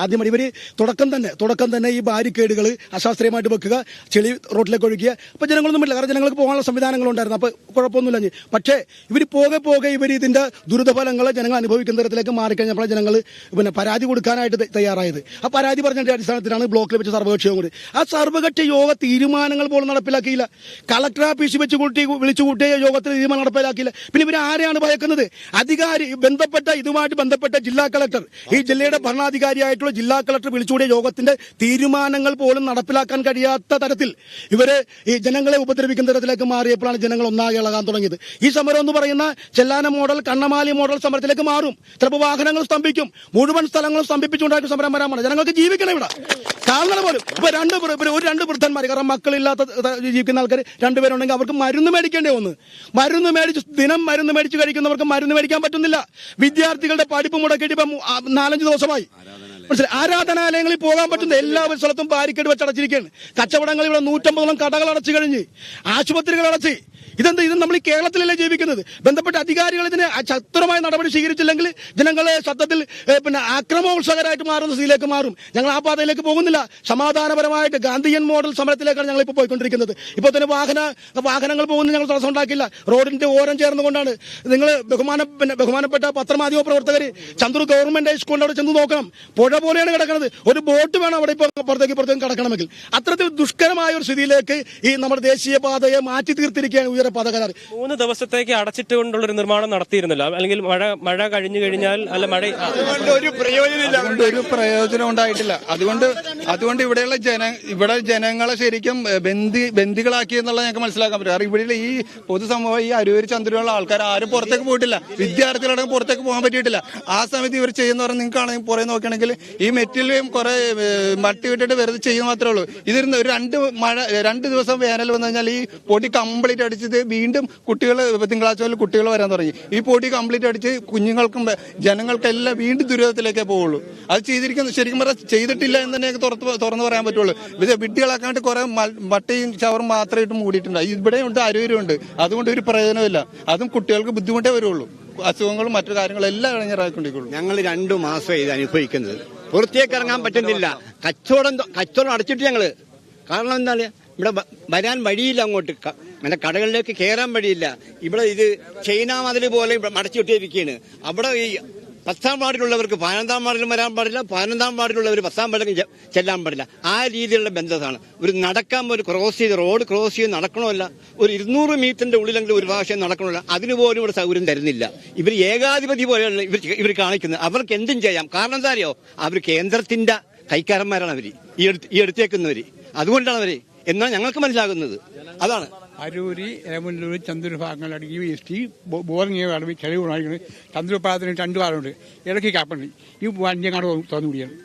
ആദ്യമായി ഇവർ തുടക്കം തന്നെ ഈ ബാരിക്കേഡുകൾ അശാസ്ത്രീയമായിട്ട് വെക്കുക, ചെളി റോട്ടിലേക്ക് ഒഴുകിയ. അപ്പോൾ ജനങ്ങളൊന്നും ഇല്ല, കാരണം ജനങ്ങൾക്ക് പോകാനുള്ള സംവിധാനങ്ങളുണ്ടായിരുന്നു, അപ്പോൾ കുഴപ്പമൊന്നുമില്ല. പക്ഷേ ഇവർ പോകെ ഇവർ ഇതിൻ്റെ ദുരിതഫലങ്ങൾ ജനങ്ങൾ അനുഭവിക്കുന്ന തരത്തിലേക്ക് മാറിക്കഴിഞ്ഞപ്പോൾ ജനങ്ങൾ പരാതി കൊടുക്കാനായിട്ട് തയ്യാറായത്. ആ പരാതി പറഞ്ഞതിൻ്റെ അടിസ്ഥാനത്തിലാണ് ബ്ലോക്കിൽ വെച്ച് സർവകക്ഷി യോഗം കൂടി. ആ സർവകക്ഷി യോഗ തീരുമാനങ്ങൾ പോലും നടപ്പിലാക്കിയില്ല. കളക്ടർ ഓഫീസിൽ വെച്ച് വിളിച്ചുകൂട്ടിയ യോഗത്തിൽ തീരുമാനം നടപ്പിലാക്കിയില്ല. പിന്നെ ഇവർ ആരെയാണ് ഭയക്കുന്നത്? ഇതുമായിട്ട് ബന്ധപ്പെട്ട ജില്ലാ കളക്ടർ, ഈ ജില്ലയുടെ ഭരണാധികാരിയായിട്ടുള്ള ജില്ലാ കളക്ടർ വിളിച്ചുകൂടിയ യോഗത്തിന്റെ തീരുമാനങ്ങൾ പോലും നടപ്പിലാക്കാൻ കഴിയാത്ത തരത്തിൽ ഇവര് ഈ ജനങ്ങളെ ഉപദ്രവിക്കുന്ന തരത്തിലേക്ക് മാറിയപ്പോഴാണ് ജനങ്ങൾ ഒന്നാകെ ഇളകാൻ തുടങ്ങിയത്. ഈ സമരം എന്ന് പറയുന്ന ചെല്ലാന മോഡൽ, കണ്ണമാലി മോഡൽ സമരത്തിലേക്ക് മാറും. ചിലപ്പോൾ വാഹനങ്ങൾ സ്തംഭിക്കും, മുഴുവൻ സ്ഥലങ്ങളും സ്തംഭിപ്പിച്ചുകൊണ്ടായിരിക്കും സമരം വരാൻ. ജനങ്ങൾക്ക് ജീവിക്കണം ഇവിടെ. കാരണം പോലും ഇപ്പൊ രണ്ട് വൃദ്ധന്മാർ, കാരണം മക്കളില്ലാത്ത ജീവിക്കുന്ന ആൾക്കാർ രണ്ടുപേരുണ്ടെങ്കിൽ അവർക്ക് മരുന്ന് മേടിക്കേണ്ടി വന്നു. മരുന്ന് മേടിച്ച് കഴിക്കുന്നവർക്ക് മരുന്ന് മേടിക്കാൻ പറ്റുന്നില്ല. വിദ്യാർത്ഥികളുടെ പഠിപ്പ് മുടക്കിയിട്ട് ഇപ്പം 4-5 ദിവസമായി. മനസ്സിലായി, ആരാധനാലയങ്ങളിൽ പോകാൻ പറ്റുന്ന എല്ലാ സ്ഥലത്തും ബാരിക്കേഡ് വെച്ച് അടച്ചിരിക്കുകയാണ്. കച്ചവടങ്ങൾ ഇവിടെ 150 കടകൾ അടച്ചു കഴിഞ്ഞ്, ആശുപത്രികൾ അടച്ച്. ഇത് നമ്മൾ ഈ കേരളത്തിലല്ലേ ജീവിക്കുന്നത്? ബന്ധപ്പെട്ട അധികാരികൾ ഇതിന് ശക്തമായ നടപടി സ്വീകരിച്ചില്ലെങ്കിൽ ജനങ്ങളെ സത്യത്തിൽ ആക്രമോത്സകരായിട്ട് മാറുന്ന സ്ഥിതിയിലേക്ക് മാറും. ഞങ്ങൾ ആ പാതയിലേക്ക് പോകുന്നില്ല. സമാധാനപരമായിട്ട് ഗാന്ധിയൻ മോഡൽ സമരത്തിലേക്കാണ് ഞങ്ങൾ ഇപ്പോൾ പോയിക്കൊണ്ടിരിക്കുന്നത്. ഇപ്പോൾ തന്നെ വാഹനങ്ങൾ പോകുന്നത് ഞങ്ങൾ തടസ്സം ഉണ്ടാക്കില്ല. റോഡിന്റെ ഓരം ചേർന്നുകൊണ്ടാണ്. നിങ്ങൾ ബഹുമാനപ്പെട്ട പത്രമാധ്യമ പ്രവർത്തകർ ചന്ദ്രു ഗവൺമെന്റ് ഹൈസ്കൂളിന്റെ അവിടെ ചെന്ന് നോക്കണം. പുഴ പോലെയാണ് കിടക്കുന്നത്. ഒരു ബോട്ട് വേണം അവിടെ ഇപ്പോൾ പുറത്തേക്ക് കടക്കണമെങ്കിൽ. അത്തരത്തിൽ ദുഷ്കരമായ ഒരു സ്ഥിതിയിലേക്ക് ഈ നമ്മുടെ ദേശീയപാതയെ മാറ്റി തീർത്തിരിക്കുകയാണ്. 3 ദിവസത്തേക്ക് അടച്ചിട്ടുകൊണ്ടുള്ള ഒരു നിർമ്മാണം നടത്തിയിരുന്നില്ല, അല്ലെങ്കിൽ മഴ കഴിഞ്ഞു കഴിഞ്ഞാൽ ഒരു പ്രയോജനം ഉണ്ടായിട്ടില്ല. അതുകൊണ്ട് ഇവിടെ ജനങ്ങളെ ശരിക്കും ബന്ദികളാക്കി എന്നുള്ളത് ഞങ്ങൾക്ക് മനസ്സിലാക്കാൻ പറ്റും. കാരണം ഇവിടെ ഈ പൊതുസമൂഹം, ഈ അരൂര് ചന്ദ്രനുള്ള ആൾക്കാർ ആരും പുറത്തേക്ക് പോയിട്ടില്ല. വിദ്യാർത്ഥികളടക്കം പുറത്തേക്ക് പോകാൻ പറ്റിയിട്ടില്ല. ആ സമയത്ത് ഇവർ ചെയ്യുന്നവരെ നിങ്ങൾക്കാണെങ്കിൽ പുറകെ നോക്കുകയാണെങ്കിൽ ഈ മെറ്റലും കുറെ മട്ടി വിട്ടിട്ട് വെറുതെ ചെയ്യുന്ന മാത്രമേ ഉള്ളൂ. ഇതിരുന്ന് ഒരു 2 ദിവസം വേനൽ വന്നു കഴിഞ്ഞാൽ ഈ പൊടി കംപ്ലീറ്റ് അടിച്ചത് വീണ്ടും തിങ്കളാഴ്ച മുതൽ കുട്ടികൾ വരാൻ തുടങ്ങി. ഈ പൊടി കംപ്ലീറ്റ് അടിച്ച് കുഞ്ഞുങ്ങൾക്കും ജനങ്ങൾക്കെല്ലാം വീണ്ടും ദുരിതത്തിലേക്കേ പോവുള്ളൂ. അത് ശരിക്കും പറഞ്ഞാൽ ചെയ്തിട്ടില്ല എന്ന് തന്നെ തുറന്നു പറയാൻ പറ്റുള്ളൂ. വിഡ്ഢികളാക്കാണ്ട് കുറെ മട്ടയും ചവറും മാത്രമായിട്ട് മൂടിയിട്ടുണ്ട്. ഇവിടെയുണ്ട്, അരൂരുണ്ട്. അതുകൊണ്ട് ഒരു പ്രയോജനമില്ല. അതും കുട്ടികൾക്ക് ബുദ്ധിമുട്ടേ വരുള്ളൂ. അസുഖങ്ങളും മറ്റു കാര്യങ്ങളും എല്ലാം ഇറങ്ങിക്കൊണ്ടിരിക്കുള്ളൂ. ഞങ്ങൾ 2 മാസം ഇത് അനുഭവിക്കുന്നത്. പുറത്തേക്ക് ഇറങ്ങാൻ പറ്റുന്നില്ല. കച്ചവടം അടച്ചിട്ട് ഞങ്ങള്. കാരണം എന്താണ്, ഇവിടെ വരാൻ വഴിയില്ല, അങ്ങോട്ട് അങ്ങനെ കടകളിലേക്ക് കയറാൻ വഴിയില്ല. ഇവിടെ ഇത് ചൈന മതിൽ പോലെ അടച്ചിട്ടിരിക്കുകയാണ്. അവിടെ ഈ 10ാം വാർഡിലുള്ളവർക്ക് 15ാം വാർഡിലും വരാൻ പാടില്ല, 15ാം വാർഡിലുള്ളവർ 10ാം വാർഡിലും ചെല്ലാൻ പാടില്ല. ആ രീതിയിലുള്ള ബന്ധത്താണ്. റോഡ് ക്രോസ് ചെയ്ത് നടക്കണമല്ല, ഒരു 200 മീറ്ററിന്റെ ഉള്ളിലെങ്കിലും ഒരു പ്രാവശ്യം നടക്കണമല്ല. അതിനുപോലും ഇവിടെ സൗകര്യം തരുന്നില്ല. ഇവർ ഏകാധിപതി പോലെയുള്ള ഇവർ കാണിക്കുന്നത്. അവർക്ക് എന്തും ചെയ്യാം. കാരണം എന്താ അറിയോ, അവർ കേന്ദ്രത്തിന്റെ കൈക്കാരന്മാരാണ് അവർ, ഈ എടുത്തേക്കുന്നവര്. അതുകൊണ്ടാണ് അവര് എന്നാണ് ഞങ്ങൾക്ക് മനസ്സിലാകുന്നത്. അതാണ് അരൂരി, എരമുല്ലൂർ, ചന്ദ്രൂർ ഭാഗങ്ങളിലാണ് ഈ വേസ്റ്റ് ബോറിങ് ചെളിവുണ്ടായിരിക്കുന്നത്. ചന്ദ്രൂർ പാലത്തിന് 2 പാലമുണ്ട്, ഇടയ്ക്ക് കാപ്പുണ്ട്. ഈ വണ്ടി അങ്ങോട്ട് തുറന്നു കൂടിയാണ്.